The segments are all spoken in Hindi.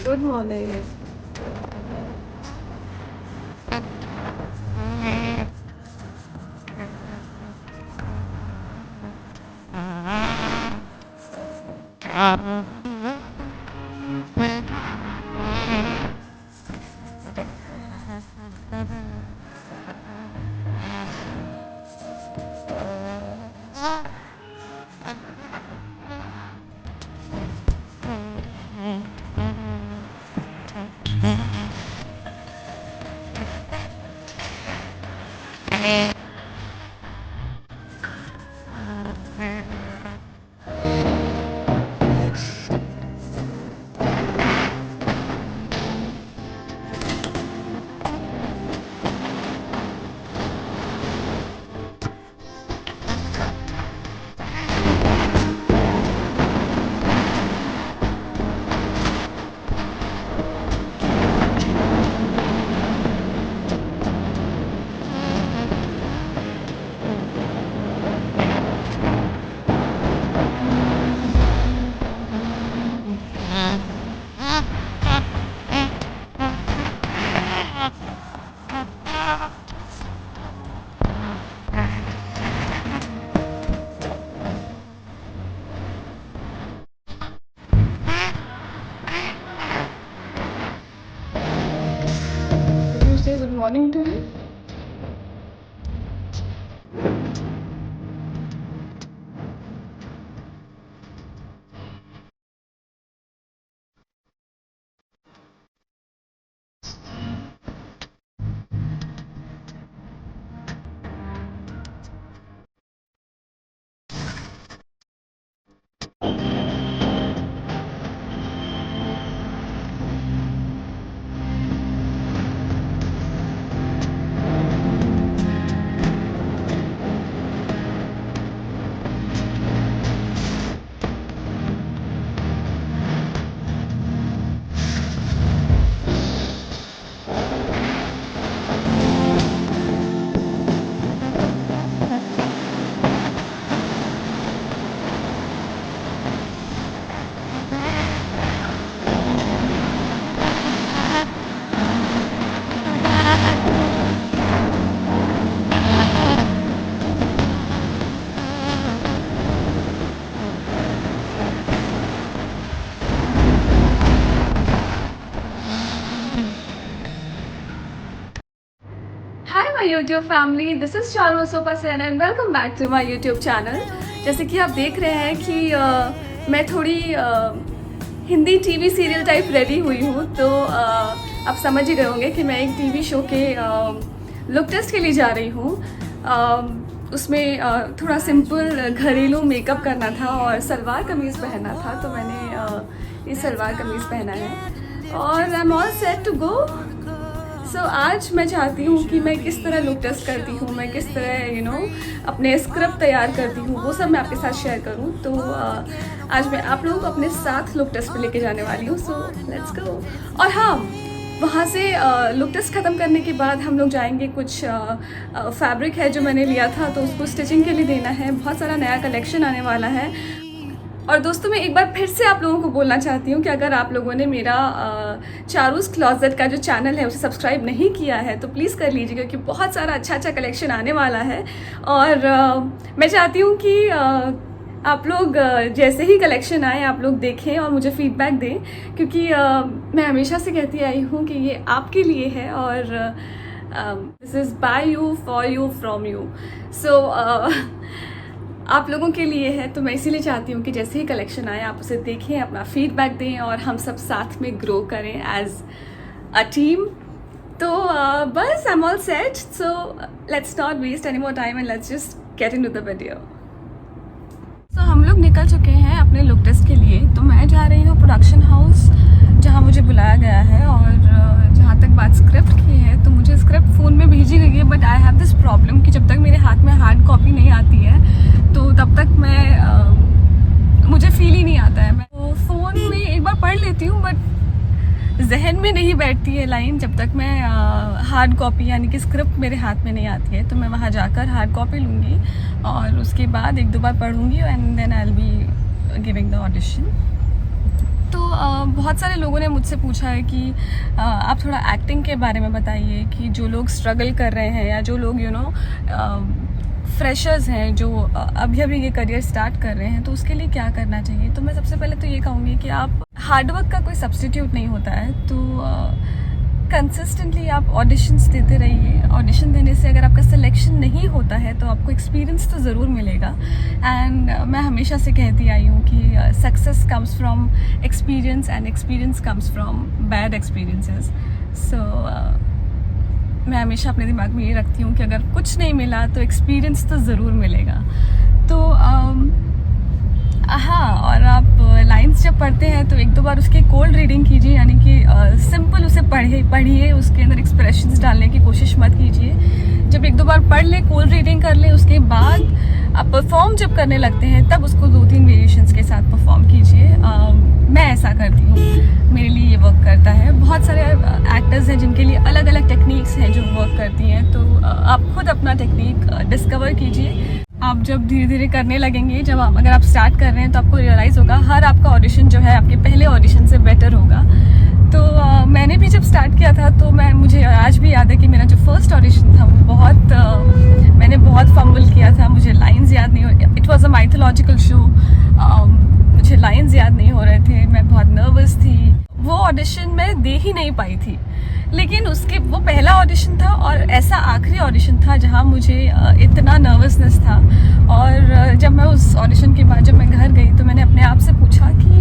Good morning. Did you say good morning to me? Hi my YouTube family, this is Shalma Sopa Sen and welcome back to my YouTube channel. जैसे कि आप देख रहे हैं कि मैं थोड़ी Hindi TV serial type ready हुई हूँ, तो आप समझ ही गए होंगे कि मैं एक टीवी शो के लुक टेस्ट के लिए जा रही हूँ। उसमें थोड़ा सिंपल घरेलू मेकअप करना था और सलवार कमीज़ पहनना था, तो मैंने ये सलवार कमीज़ पहना है और I am all set to go. So आज मैं चाहती हूँ कि मैं किस तरह लुक टेस्ट करती हूँ, मैं किस तरह अपने स्क्रिप्ट तैयार करती हूँ, वो सब मैं आपके साथ शेयर करूँ। तो आज मैं आप लोगों को अपने साथ लुक टेस्ट पे लेके जाने वाली हूँ। So let's go. और हाँ, वहाँ से लुक टेस्ट ख़त्म करने के बाद हम लोग जाएंगे, कुछ फैब्रिक है जो मैंने लिया था तो उसको स्टिचिंग के लिए देना है। बहुत सारा नया कलेक्शन आने वाला है। और दोस्तों, मैं एक बार फिर से आप लोगों को बोलना चाहती हूँ कि अगर आप लोगों ने मेरा चारूस क्लॉजेट का जो चैनल है उसे सब्सक्राइब नहीं किया है तो प्लीज़ कर लीजिए, क्योंकि बहुत सारा अच्छा कलेक्शन आने वाला है। और मैं चाहती हूँ कि आप लोग जैसे ही कलेक्शन आए आप लोग देखें और मुझे फीडबैक दें, क्योंकि मैं हमेशा से कहती आई हूँ कि ये आपके लिए है और this is by you, for you, from you. So आप लोगों के लिए है, तो मैं इसीलिए चाहती हूँ कि जैसे ही कलेक्शन आए आप उसे देखें, अपना फीडबैक दें और हम सब साथ में ग्रो करें एज अ टीम। तो बस I am all set, so let's not waste any more time and let's just get into the video. तो हम लोग निकल चुके हैं अपने लुक टेस्ट के लिए। तो मैं जा रही हूँ प्रोडक्शन हाउस, जहाँ मुझे बुलाया गया है। और जहाँ तक बात स्क्रिप्ट की है, तो मुझे स्क्रिप्ट फ़ोन में भेजी गई है, but I have this problem कि जब तक मेरे हाथ में हार्ड कॉपी नहीं आती है तो तब तक मुझे फील ही नहीं आता है। मैं तो फ़ोन में एक बार पढ़ लेती हूँ, बट जहन में नहीं बैठती है लाइन जब तक मैं हार्ड कॉपी यानी कि स्क्रिप्ट मेरे हाथ में नहीं आती है। तो मैं वहाँ जाकर हार्ड कॉपी लूँगी और उसके बाद एक दो बार पढ़ूँगी and then I will be giving the audition. तो बहुत सारे लोगों ने मुझसे पूछा है कि आप थोड़ा एक्टिंग के बारे में बताइए, कि जो लोग स्ट्रगल कर रहे हैं या जो लोग फ्रेशर्स हैं, जो अभी अभी ये करियर स्टार्ट कर रहे हैं, तो उसके लिए क्या करना चाहिए। तो मैं सबसे पहले तो ये कहूँगी कि आप हार्डवर्क का कोई सब्स्टिट्यूट नहीं होता है, तो कंसिस्टेंटली आप ऑडिशंस देते रहिए। ऑडिशन देने से अगर आपका सिलेक्शन नहीं होता है तो आपको एक्सपीरियंस तो ज़रूर मिलेगा। एंड मैं हमेशा से कहती आई हूँ कि success comes from experience and experience comes from bad experiences. So मैं हमेशा अपने दिमाग में ये रखती हूँ कि अगर कुछ नहीं मिला तो एक्सपीरियंस तो ज़रूर मिलेगा। तो हाँ, और आप लाइंस जब पढ़ते हैं तो एक दो बार उसकी कोल्ड रीडिंग कीजिए, यानी कि सिंपल उसे पढ़िए, उसके अंदर एक्सप्रेशंस डालने की कोशिश मत कीजिए। जब एक दो बार पढ़ ले, कोल्ड रीडिंग कर ले, उसके बाद आप परफॉर्म जब करने लगते हैं तब उसको 2-3 वेरिएशंस के साथ परफॉर्म कीजिए। मैं ऐसा करती हूँ, मेरे लिए ये वर्क करता है। बहुत सारे एक्टर्स हैं जिनके लिए अलग अलग टेक्निक्स हैं जो वर्क करती हैं, तो आप खुद अपना टेक्निक डिस्कवर कीजिए। आप जब धीरे धीरे करने लगेंगे, अगर आप स्टार्ट कर रहे हैं तो आपको रियलाइज़ होगा हर आपका ऑडिशन जो है आपके पहले ऑडिशन से बेटर होगा। तो मैंने भी जब स्टार्ट किया था तो मुझे आज भी याद है कि मेरा जो फर्स्ट ऑडिशन था वो मैंने बहुत फंबल किया था। मुझे लाइंस याद नहीं हो, it was a mythological show, मुझे लाइंस याद नहीं हो रहे थे, मैं बहुत नर्वस थी। वो ऑडिशन मैं दे ही नहीं पाई थी, लेकिन वो पहला ऑडिशन था और ऐसा आखिरी ऑडिशन था जहां मुझे इतना नर्वसनेस था। और जब मैं उस ऑडिशन के बाद जब मैं घर गई तो मैंने अपने आप से पूछा कि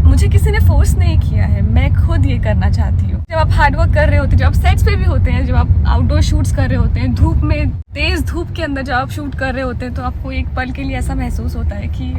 मुझे किसी ने फोर्स नहीं किया है, मैं खुद ये करना चाहती हूँ। जब आप हार्डवर्क कर रहे होते हैं, जब आप सेट्स पे भी होते हैं, जब आप आउटडोर शूट्स कर रहे होते हैं, धूप में, तेज धूप के अंदर जब आप शूट कर रहे होते हैं, तो आपको एक पल के लिए ऐसा महसूस होता है कि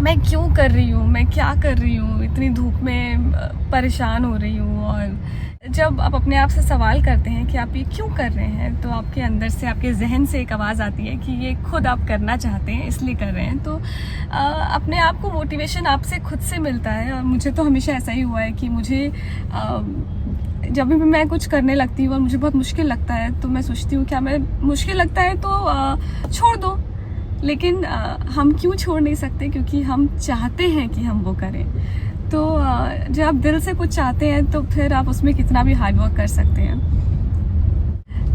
मैं क्यों कर रही हूँ, मैं क्या कर रही हूँ, इतनी धूप में परेशान हो रही हूँ। और जब आप अपने आप से सवाल करते हैं कि आप ये क्यों कर रहे हैं, तो आपके अंदर से, आपके जहन से एक आवाज़ आती है कि ये खुद आप करना चाहते हैं, इसलिए कर रहे हैं। तो अपने आप को मोटिवेशन आपसे खुद से मिलता है। और मुझे तो हमेशा ऐसा ही हुआ है कि मुझे जब भी मैं कुछ करने लगती हूँ और मुझे बहुत मुश्किल लगता है तो मैं सोचती हूँ क्या मैं मुश्किल लगता है तो छोड़ दो, लेकिन हम क्यों छोड़ नहीं सकते, क्योंकि हम चाहते हैं कि हम वो करें। तो जब आप दिल से कुछ चाहते हैं तो फिर आप उसमें कितना भी हार्ड वर्क कर सकते हैं।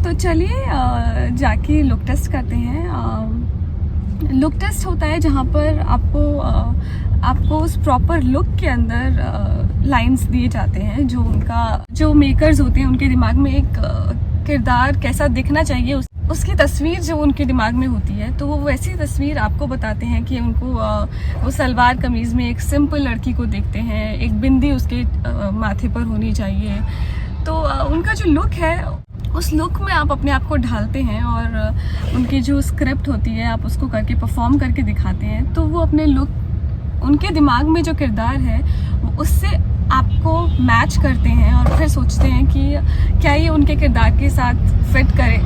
तो चलिए जाके लुक टेस्ट करते हैं। लुक टेस्ट होता है जहाँ पर आपको उस प्रॉपर लुक के अंदर लाइंस दिए जाते हैं, जो मेकर्स होते हैं उनके दिमाग में एक किरदार कैसा दिखना चाहिए उसकी तस्वीर जो उनके दिमाग में होती है, तो वो वैसी तस्वीर आपको बताते हैं कि उनको वो सलवार कमीज़ में एक सिंपल लड़की को देखते हैं, एक बिंदी उसके माथे पर होनी चाहिए। तो उनका जो लुक है उस लुक में आप अपने आप को ढालते हैं और उनकी जो स्क्रिप्ट होती है आप उसको करके परफॉर्म करके दिखाते हैं। तो वो अपने लुक, उनके दिमाग में जो किरदार है उससे आपको मैच करते हैं और फिर सोचते हैं कि क्या ये उनके किरदार के साथ फिट करे,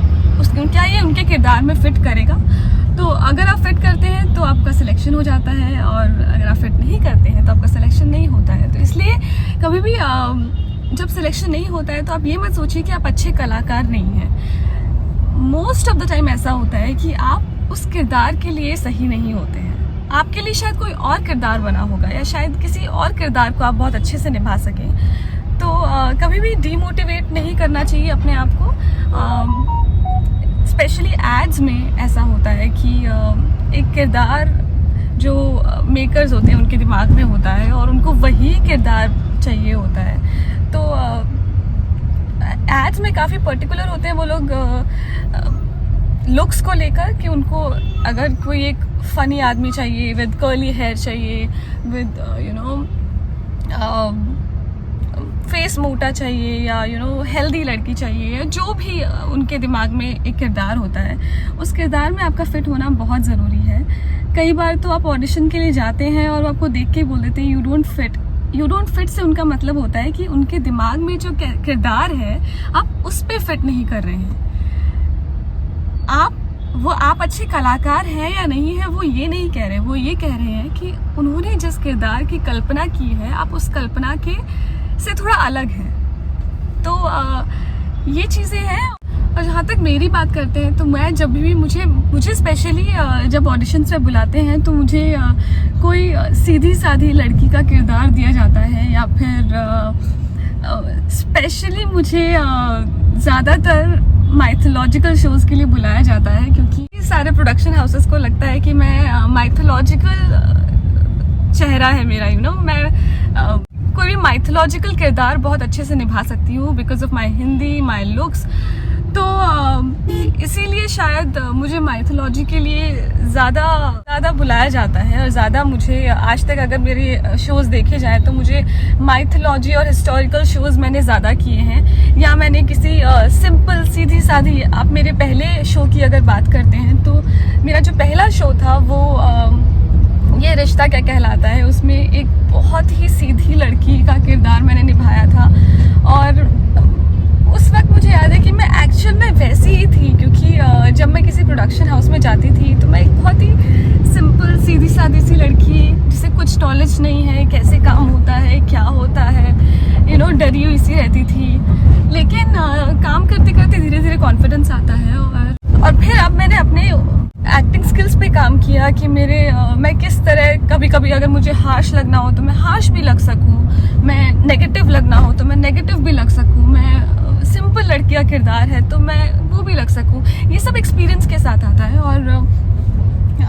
क्या ये उनके किरदार में फिट करेगा। तो अगर आप फिट करते हैं तो आपका सिलेक्शन हो जाता है, और अगर आप फिट नहीं करते हैं तो आपका सिलेक्शन नहीं होता है। तो इसलिए कभी भी जब सिलेक्शन नहीं होता है तो आप ये मत सोचिए कि आप अच्छे कलाकार नहीं हैं। मोस्ट ऑफ द टाइम ऐसा होता है कि आप उस किरदार के लिए सही नहीं होते हैं। आपके लिए शायद कोई और किरदार बना होगा, या शायद किसी और किरदार को आप बहुत अच्छे से निभा सकें। तो कभी भी डीमोटिवेट नहीं करना चाहिए अपने आप को। स्पेशली एड्स में ऐसा होता है कि एक किरदार जो मेकर्स होते हैं उनके दिमाग में होता है और उनको वही किरदार चाहिए होता है। तो एड्स में काफ़ी पर्टिकुलर होते हैं वो लोग लुक्स को लेकर, कि उनको अगर कोई एक फ़नी आदमी चाहिए विद कर्ली हेयर चाहिए, विद फेस मोटा चाहिए, या हेल्दी लड़की चाहिए, या जो भी उनके दिमाग में एक किरदार होता है, उस किरदार में आपका फिट होना बहुत ज़रूरी है। कई बार तो आप ऑडिशन के लिए जाते हैं और आपको देख के बोल देते हैं यू डोंट फिट से उनका मतलब होता है कि उनके दिमाग में जो किरदार है आप उस पर फिट नहीं कर रहे हैं। आप अच्छे कलाकार हैं या नहीं है वो ये नहीं कह रहे, वो ये कह रहे हैं कि उन्होंने जिस किरदार की कल्पना की है आप उस कल्पना के से थोड़ा अलग है। तो ये चीज़ें हैं। और जहाँ तक मेरी बात करते हैं तो मैं जब भी मुझे स्पेशली जब ऑडिशंस में बुलाते हैं तो मुझे कोई सीधी सादी लड़की का किरदार दिया जाता है, या फिर स्पेशली मुझे ज़्यादातर माइथोलॉजिकल शोज़ के लिए बुलाया जाता है, क्योंकि सारे प्रोडक्शन हाउसेस को लगता है कि मैं माइथोलॉजिकल चेहरा है मेरा, मैं कोई भी माइथोलॉजिकल किरदार बहुत अच्छे से निभा सकती हूँ because of my Hindi, my looks. तो इसीलिए शायद मुझे माइथोलॉजी के लिए ज़्यादा बुलाया जाता है, और ज़्यादा मुझे आज तक अगर मेरे शोज़ देखे जाए तो मुझे माइथोलॉजी और हिस्टोरिकल शोज़ मैंने ज़्यादा किए हैं। या मैंने किसी सिंपल सीधी सादी, आप मेरे पहले शो की अगर बात करते हैं तो मेरा जो पहला शो था वो ये रिश्ता क्या कहलाता है, उसमें एक बहुत ही सीधी लड़की का किरदार मैंने निभाया था। और उस वक्त मुझे याद है कि मैं एक्चुअल में वैसी ही थी, क्योंकि जब मैं किसी प्रोडक्शन हाउस में जाती थी तो मैं एक बहुत ही सिंपल सीधी सादी सी लड़की जिसे कुछ नॉलेज नहीं है, कैसे काम होता है, क्या होता है, डरी हुई सी रहती थी। लेकिन काम करते करते धीरे धीरे कॉन्फिडेंस आता है, और फिर अब मैंने अपने एक्टिंग स्किल्स पे काम किया कि मैं किस तरह कभी कभी अगर मुझे हार्श लगना हो तो मैं हार्श भी लग सकूं, मैं नेगेटिव लगना हो तो मैं नेगेटिव भी लग सकूं, मैं सिंपल लड़की का किरदार है तो मैं वो भी लग सकूं। ये सब एक्सपीरियंस के साथ आता है, और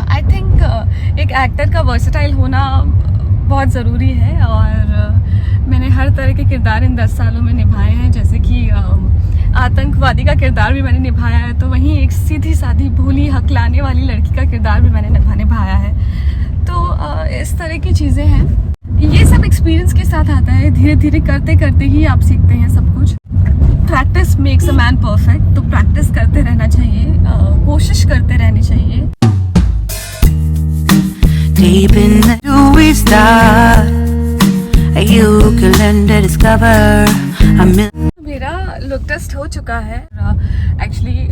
आई थिंक एक एक्टर का वर्सेटाइल होना बहुत ज़रूरी है। और मैंने हर तरह के किरदार इन 10 सालों में निभाए हैं, जैसे कि आतंकवादी का किरदार भी मैंने निभाया है, तो वहीं एक सीधी सादी भोली हकलाने वाली लड़की का किरदार भी मैंने निभाया है। तो इस तरह की चीज़ें हैं, ये सब एक्सपीरियंस के साथ आता है। धीरे धीरे करते करते ही आप सीखते हैं सब कुछ। Practice makes a man perfect, तो प्रैक्टिस करते रहना चाहिए, कोशिश करते रहनी चाहिए। Deep in the dewy start, you can learn to discover a million. मेरा लुक टेस्ट हो चुका है। एक्चुअली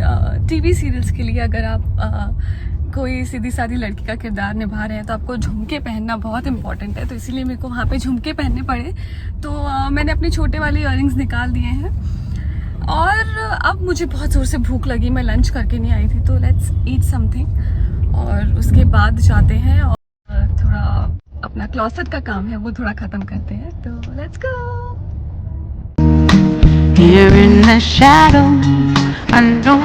टीवी सीरियल्स के लिए अगर आप कोई सीधी सादी लड़की का किरदार निभा रहे हैं तो आपको झुमके पहनना बहुत इंपॉर्टेंट है, तो इसीलिए मेरे को वहाँ पे झुमके पहनने पड़े। तो मैंने अपने छोटे वाले इयररिंग्स निकाल दिए हैं, और अब मुझे बहुत ज़ोर से भूख लगी, मैं लंच करके नहीं आई थी, तो लेट्स ईट समथिंग, और उसके बाद जाते हैं और थोड़ा अपना क्लॉसेट का काम है वो थोड़ा ख़त्म करते हैं। तो let's go. Here in the shadow, I know.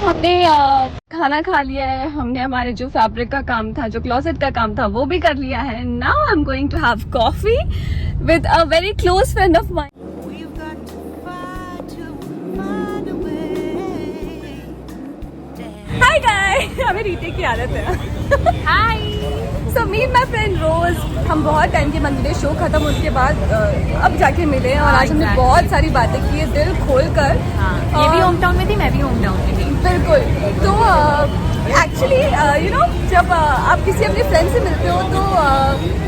हमने खाना खा लिया है, हमने हमारे जो फैब्रिक का काम था, जो क्लोजेट का काम था, वो भी कर लिया है। Now I am going to have coffee with a very close friend of mine. Hi guys, हमें रीते की आदत है। Hi, so meet my friend Rose. हम बहुत टाइम के बाद मिले, शो खत्म होने के बाद अब जाके मिले, और आज हमने बहुत सारी बातें की है दिल खोल कर। ये भी होम टाउन में थी, मैं भी होम टाउन में थी। बिल्कुल। तो एक्चुअली जब आप किसी अपने फ्रेंड से मिलते हो तो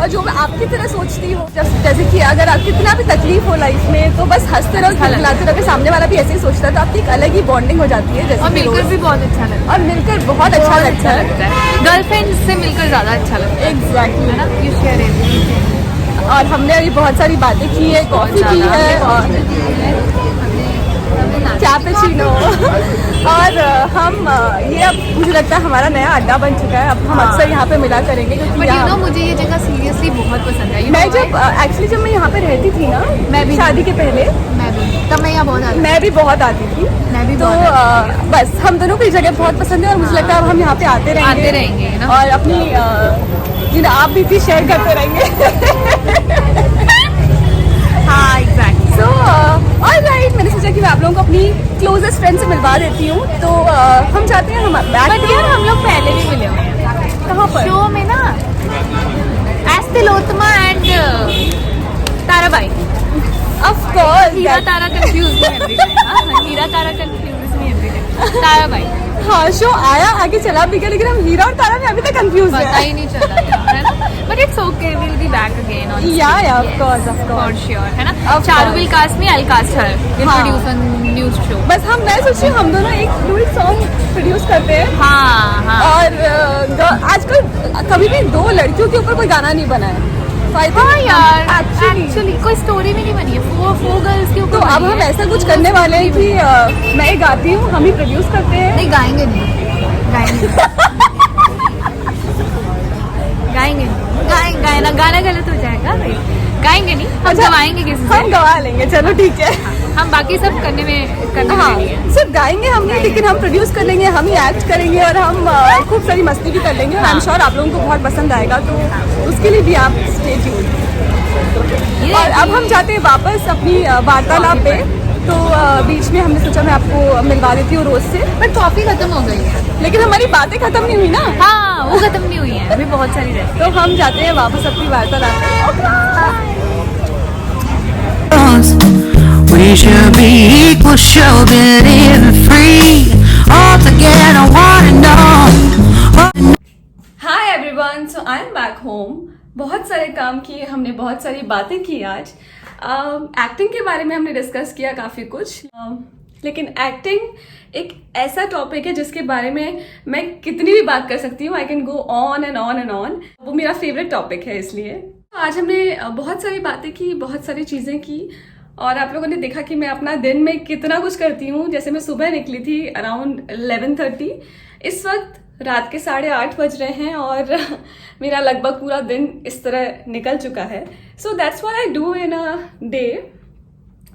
और जो आपकी तरह सोचती हो, जैसे कि अगर आप कितना भी तकलीफ हो लाइफ में तो बस हंसते रहो, खिलाते रहो, सामने वाला भी ऐसे ही सोचता है, तो आपकी एक अलग ही बॉन्डिंग हो जाती है। जैसे और मिलकर भी बहुत अच्छा लगता है, और मिलकर बहुत अच्छा लगता है। गर्लफ्रेंड से मिलकर ज्यादा अच्छा लगता है। एग्जैक्टली, है ना, यू शेयर एवरीथिंग। और हमने अभी बहुत सारी बातें की है, कॉफी की है, और कैपेचिनो। और हम ये अब मुझे लगता है हमारा नया अड्डा बन चुका है। अब हम अक्सर यहाँ पे मिला करेंगे, क्योंकि मुझे ये जगह सीरियसली बहुत पसंद है। मैं जब एक्चुअली जब मैं यहाँ पे रहती थी ना, मैं भी शादी के पहले, तब मैं यहाँ बहुत आती, मैं भी बहुत आती थी। मैं भी तो बस हम दोनों को ये जगह बहुत पसंद है, और मुझे लगता है अब हम यहाँ पे आते रहेंगे ना? और अपनी आप भी शेयर करते रहेंगे। हाँ एग्जैक्टली। सो ऑलराइट, मैंने सोचा कि मैं आप लोगों को अपनी क्लोजेस्ट फ्रेंड से मिलवा देती हूँ। तो हम चाहते हैं, हम हम लोग पहले भी मिले हुए हैं। कहाँ पर? शो में ना, as Tilottama and Tarabai. Of course, Heera Tara confuse नहीं every time. Heera Tara confuse नहीं एवरी टाइम, ताराबाई। हाँ, शो आया, आगे चला भी गया, लेकिन हम हीरा और तारा में अभी तक कंफ्यूज पता ही नहीं चला है ना। But it's okay, we will be back again on. Yeah of course for sure, है ना। Charu will cast me, I will cast her, will produce on news show. बस मैं सोच रही हूँ हम दोनों एक ड्यूट सॉन्ग प्रोड्यूस करते हैं। हाँ। और आजकल कभी भी दो लड़कियों के ऊपर कोई गाना नहीं बना है। हाँ यार, एक्चुअली एक्चुअली कोई स्टोरी भी नहीं बनी है, फोर गर्ल्स के ऊपर तो अब बनी हम है। ऐसा कुछ करने वाले हैं कि मैं गाती हूँ, हम ही प्रोड्यूस करते हैं। नहीं गाएंगे नहीं, गाएंगे गाएंगे नहीं, गाना गाना गलत हो जाएगा भाई, गाएंगे नहीं, हम अच्छा, गवाएंगे किसी हम से, गवा लेंगे, चलो ठीक है। हम बाकी सब करने हाँ, में ready हैं। सिर्फ गाएंगे हम नहीं, लेकिन हम प्रोड्यूस कर लेंगे, हम ही एक्ट करेंगे और हम खूब सारी मस्ती भी कर लेंगे। आई एम श्योर आप लोगों को बहुत पसंद आएगा, तो उसके लिए भी आप स्टे ट्यून्ड। और अब हम जाते हैं वापस अपनी वार्तालाप पे, तो बीच में हमने सोचा मैं आपको मिलवा देती हूँ रोज से, बट कॉफी खत्म हो गई है। लेकिन हमारी बातें खत्म नहीं हुई ना, हाँ वो खत्म नहीं हुई है, अभी बहुत सारी रहती तो हम जाते हैं वापस अपनी वार्तालाप पे। We should be equal, should be living free. All together, one and all. Hi everyone, so I am back home. बहुत सारे काम किए हमने, बहुत सारी बातें की आज। एक्टिंग के बारे में हमने डिस्कस किया काफ़ी कुछ, लेकिन एक्टिंग एक ऐसा टॉपिक है जिसके बारे में मैं कितनी भी बात कर सकती हूँ। I can go on and on and on. वो मेरा फेवरेट टॉपिक है, इसलिए आज हमने बहुत सारी बातें की, बहुत सारी चीज़ें की, और आप लोगों ने देखा कि मैं अपना दिन में कितना कुछ करती हूँ। जैसे मैं सुबह निकली थी अराउंड 11:30, इस वक्त रात के 8:30 बज रहे हैं और मेरा लगभग पूरा दिन इस तरह निकल चुका है। So that's what I do in a day.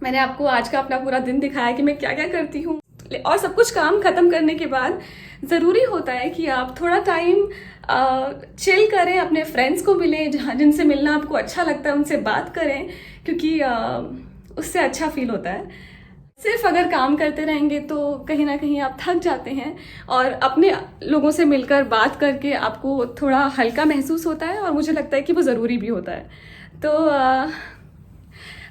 मैंने आपको आज का अपना पूरा दिन दिखाया कि मैं क्या क्या करती हूँ, और सब कुछ काम खत्म करने के बाद ज़रूरी होता है कि आप थोड़ा टाइम चिल करें, अपने फ्रेंड्स को मिलें, जहाँ जिनसे मिलना आपको अच्छा लगता है उनसे बात करें, क्योंकि उससे अच्छा फील होता है। सिर्फ अगर काम करते रहेंगे तो कहीं ना कहीं आप थक जाते हैं, और अपने लोगों से मिलकर बात करके आपको थोड़ा हल्का महसूस होता है, और मुझे लगता है कि वो ज़रूरी भी होता है। तो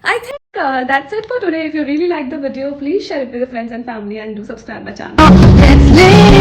I think that's it for today. If you really like the video, please share it with your friends and family and do subscribe my channel. Let's live.